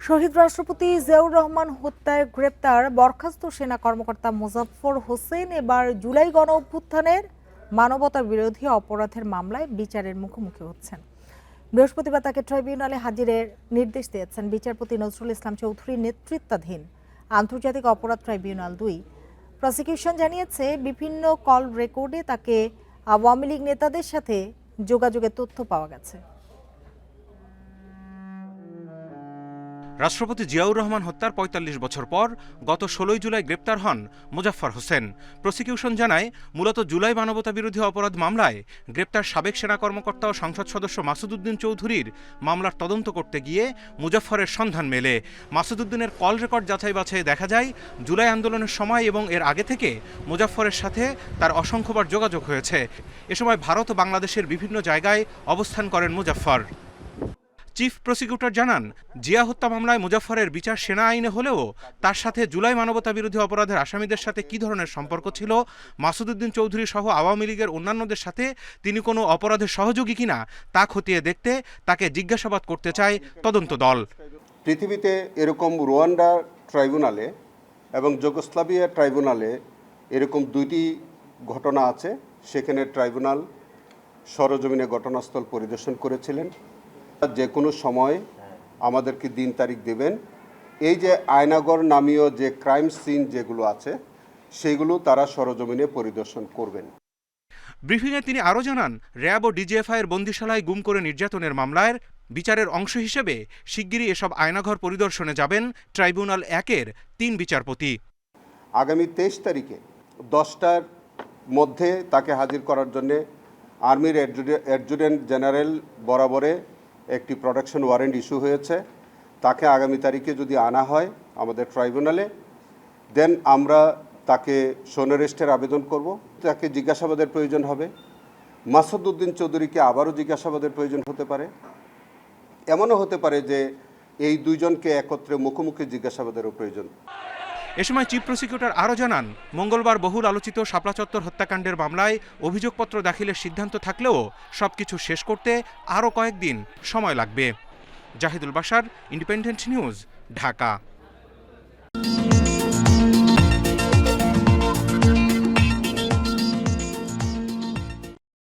শহীদ রাষ্ট্রপতি জিয়াউর রহমান হত্যায় গ্রেপ্তার বরখাস্ত সেনা কর্মকর্তা মোজাফফর হোসেন এবার জুলাই গণ অভ্যুত্থানের মানবতা বিরোধী অপরাধের মামলায় বিচারের মুখোমুখি হচ্ছেন। বৃহস্পতিবার তাকে ট্রাইব্যুনালে হাজিরের নির্দেশ দিয়েছেন বিচারপতি নজরুল ইসলাম চৌধুরীর নেতৃত্বাধীন আন্তর্জাতিক অপরাধ ট্রাইব্যুনাল ২। প্রসিকিউশন জানিয়েছে, বিভিন্ন কল রেকর্ডে তাকে আওয়ামী লীগ নেতাদের সাথে যোগাযোগের তথ্য পাওয়া গেছে। রাষ্ট্রপতি জিয়াউর রহমান হত্যার ৪৫ বছর পর গত ১৬ জুলাই গ্রেপ্তার হন মোজাফফর হোসেন। প্রসিকিউশন জানায়, মূলত জুলাই মানবতা বিরোধী অপরাধ মামলায় গ্রেপ্তার সাবেক সেনা কর্মকর্তা ও সংসদ সদস্য মাসুদউদ্দিন চৌধুরীর মামলার তদন্ত করতে গিয়ে মুজাফফরের সন্ধান মেলে। মাসুদউদ্দিনের কল রেকর্ড যাচাই বাছাই দেখা যায়, জুলাই আন্দোলনের সময় এবং এর আগে থেকে মুজাফফরের সাথে তার অসংখ্যবার যোগাযোগ হয়েছে। এ সময় ভারত ও বাংলাদেশের বিভিন্ন জায়গায় অবস্থান করেন মুজাফফর। চিফ প্রসিকিউটর জানান, জিয়া হত্যা মামলায় মুজাফফরের বিচার সেনা আইনে হলেও তার সাথে জুলাই মানবতা বিরোধী অপরাধের আসামিদের সাথে কী ধরনের সম্পর্ক ছিল, মাসুদউদ্দিন চৌধুরী সহ আওয়ামী লীগের অন্যান্যদের সাথে তিনি কোনো অপরাধের সহযোগী কিনা তা খতিয়ে দেখতে তাকে জিজ্ঞাসাবাদ করতে চায় তদন্ত দল। পৃথিবীতে এরকম রুয়ান্ডা ট্রাইব্যুনালে এবং যুগোস্লাভিয়া ট্রাইব্যুনালে এরকম দুইটি ঘটনা আছে। সেখানে ট্রাইব্যুনাল সরজমিনে ঘটনাস্থল পরিদর্শন করেছিলেন। যে কোনো সময় আমাদেরকে দিন তারিখ দেবেন। এই যে আয়নাগর নামীয় যে ক্রাইম সিন যেগুলো আছে সেগুলো তারা সরজমিনে পরিদর্শন করবেন। ব্রিফিংয়ে তিনি আরও জানান, র্যাব ও ডিজিএফআই এর বন্দিশালায় গুম করে নির্যাতনের মামলার বিচারের অংশ হিসেবে শিগগিরই এসব আয়নাঘর পরিদর্শনে যাবেন ট্রাইব্যুনাল ১-এর ৩ বিচারপতি। আগামী ২৩ তারিখে 10টার মধ্যে তাকে হাজির করার জন্য আর্মির অ্যাডজুটেন্ট জেনারেল বরাবরে একটি প্রোটেকশন ওয়ারেন্ট ইস্যু হয়েছে। তাকে আগামী তারিখে যদি আনা হয় আমাদের ট্রাইব্যুনালে, দেন আমরা তাকে শোন অ্যারেস্টের আবেদন করব। তাকে জিজ্ঞাসাবাদের প্রয়োজন হবে। মাসুদউদ্দিন চৌধুরীকে আবারও জিজ্ঞাসাবাদের প্রয়োজন হতে পারে। এমনও হতে পারে যে এই দুইজনকে একত্রে মুখোমুখি জিজ্ঞাসাবাদেরও প্রয়োজন। এ সময় চিফ প্রসিকিউটর আরও জানান, মঙ্গলবার বহুল আলোচিত শাপলা চত্বর হত্যাকাণ্ডের মামলায় অভিযোগপত্র দাখিলের সিদ্ধান্ত থাকলেও সবকিছু শেষ করতে আরও কয়েকদিন সময় লাগবে। Zahidul Bashar, independent news, Dhaka.